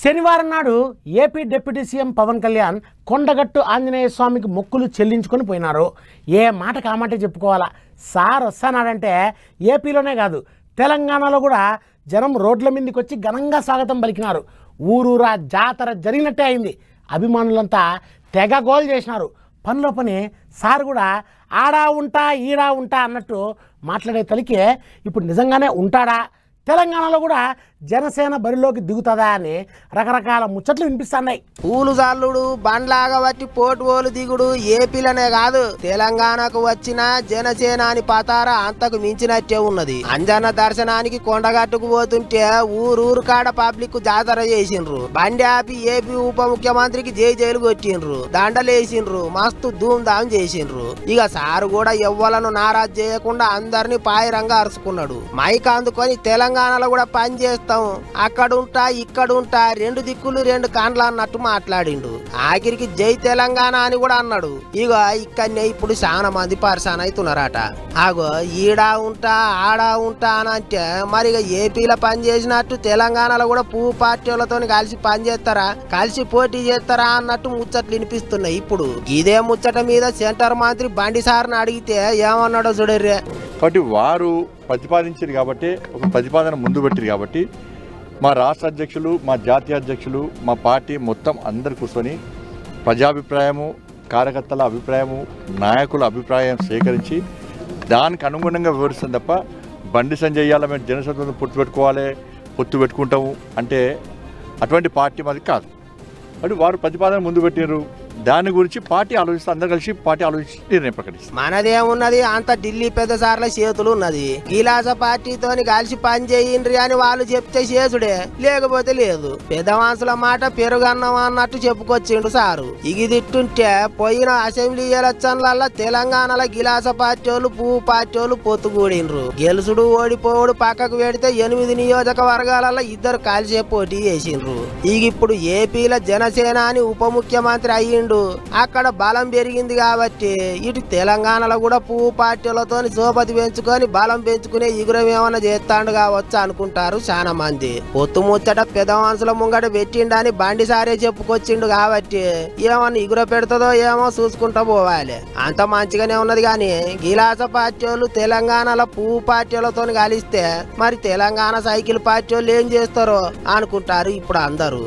శనివారం నాడు AP deputy CM Pawan Kalyan Kondagattu Anjaneya స్వామికి మొక్కులు చెల్లించుకొని పోయినారు. ఏ మాట కామాటే చెప్పుకోవాలా. సార్ వస్తానాడంటే ఏపీలోనే కాదు తెలంగాణలో కూడా జనం రోడ్ల మీదకి వచ్చి ఘనంగా స్వాగతం పలికినారు. ఊరూరా జాతర జరిగినట్టే అయింది. అభిమానులంతా తెగ గోల్ చేసినారు. పనిలో పని సార్ కూడా ఆడా ఉంటా ఈడా ఉంటా అన్నట్టు మాట్లాడే తలికే ఇప్పుడు నిజంగానే ఉంటాడా, తెలంగాణలో కూడా జనసేన బరిలోకి దిగుతుందా అని రకరకాల ముచ్చట్లు వినిపిస్తున్నాయి. పూలు జల్లుడు బండ్లాగా బట్టి పోటువోలు దిగుడు ఏపీలనే కాదు తెలంగాణకు వచ్చిన జనసేన అని పతార అంతకు మించినట్టే ఉన్నది. అంజన్న దర్శనానికి కొండగట్టుకు పోతుంటే ఊరూరు కాడ పబ్లిక్ జాతర చేసిండ్రు. బండి ఆపి ఏపీ ఉప ముఖ్యమంత్రికి జైలు కొట్టిండ్రు, దండలేసిండ్రు, మస్తు ధూమ్ ధామ్ చేసిండ్రు. ఇక సారు కూడా ఎవ్వలను నారాజ్ చేయకుండా అందరినీ పాయిరంగా అరుచుకున్నాడు. మైక్ అందుకొని తెలంగాణలో కూడా పని చేస్తాం, అక్కడుంటా ఇక్కడుంటా, రెండు దిక్కులు రెండు కాండ్ల అన్నట్టు మాట్లాడిండు. ఆఖరికి జై తెలంగాణ అని కూడా అన్నాడు. ఇక ఇక్కడనే ఇప్పుడు చాలా మంది పరిశాన్ అవుతున్నారట. ఆగో ఈడా ఉంటా ఆడా ఉంటా అని అంటే మరి ఇక ఏపీలో పని చేసినట్టు తెలంగాణలో కూడా పువ్వు పార్టీలతో కలిసి పని చేస్తారా, కలిసి పోటీ చేస్తారా అన్నట్టు ముచ్చట్లు వినిపిస్తున్నాయి. ఇప్పుడు ఇదే ముచ్చట మీద సెంటర్ మంత్రి బండి సార్ని అడిగితే ఏమన్నాడో చూడర్రే. కాబట్టి వారు ప్రతిపాదించారు కాబట్టి, ఒక ప్రతిపాదన ముందు పెట్టారు కాబట్టి మా రాష్ట్ర అధ్యక్షులు, మా జాతీయ అధ్యక్షులు, మా పార్టీ మొత్తం అందరు కూర్చొని ప్రజాభిప్రాయము, కార్యకర్తల అభిప్రాయము, నాయకుల అభిప్రాయం సేకరించి దానికి అనుగుణంగా వివరిస్తుంది తప్ప బండి సంజయ్ ఇయ్యాల మేము జనసంతో పొత్తు పెట్టుకుంటాము అంటే అటువంటి పార్టీ మాది కాదు. అంటే వారు ప్రతిపాదన ముందు పెట్టారు, దాని గురించి పార్టీ ఆలోచిస్తే అందరు కలిసి పార్టీ ఆలోచించి నిర్ణయం ప్రకటిస్తారు. మనదేమున్నది, అంత ఢిల్లీ పెద్ద సార్ల చేతులు ఉన్నది. గిలాస పార్టీతో కలిసి పని చేయండి అని వాళ్ళు చెప్తే చేసుడే, లేకపోతే లేదు. పెద్ద మనుషుల మాట పెరుగన్నం అన్నట్టు చెప్పుకొచ్చిండు సారు. ఇగి తిట్టుంటే పోయిన అసెంబ్లీ ఎలక్షన్ల తెలంగాణలో గిలాస పార్టీ వాళ్ళు పువ్వు పార్టీ వాళ్ళు పొత్తుకూడిండ్రు. గెలుసుడు ఓడిపోవుడు పక్కకు పెడితే 8 నియోజకవర్గాలలో ఇద్దరు కలిసే పోటీ చేసిండ్రు. ఇక ఇప్పుడు ఏపీలో జనసేన అని ఉప ముఖ్యమంత్రి అయ్యిండు. అక్కడ బలం పెరిగింది కాబట్టి ఇటు తెలంగాణలో కూడా పువ్వు పార్టీలతో సోపతి పెంచుకొని బలం పెంచుకునే ఇగురం ఏమన్నా చేస్తాడు కావచ్చు అనుకుంటారు చాలా మంది. పొత్తు ముచ్చట పెద్ద మనుషుల ముంగట పెట్టిండని బండి సారే చెప్పుకొచ్చిండు కాబట్టి ఏమన్నా ఇగుర పెడుతుందో ఏమో చూసుకుంటా పోవాలి. అంత మంచిగానే ఉన్నది. కానీ గిలాస పార్టీ వాళ్ళు తెలంగాణలో పువ్వు పార్టీలతో కలిస్తే మరి తెలంగాణ సైకిల్ పార్టీ వాళ్ళు ఏం చేస్తారో అనుకుంటారు ఇప్పుడు అందరూ.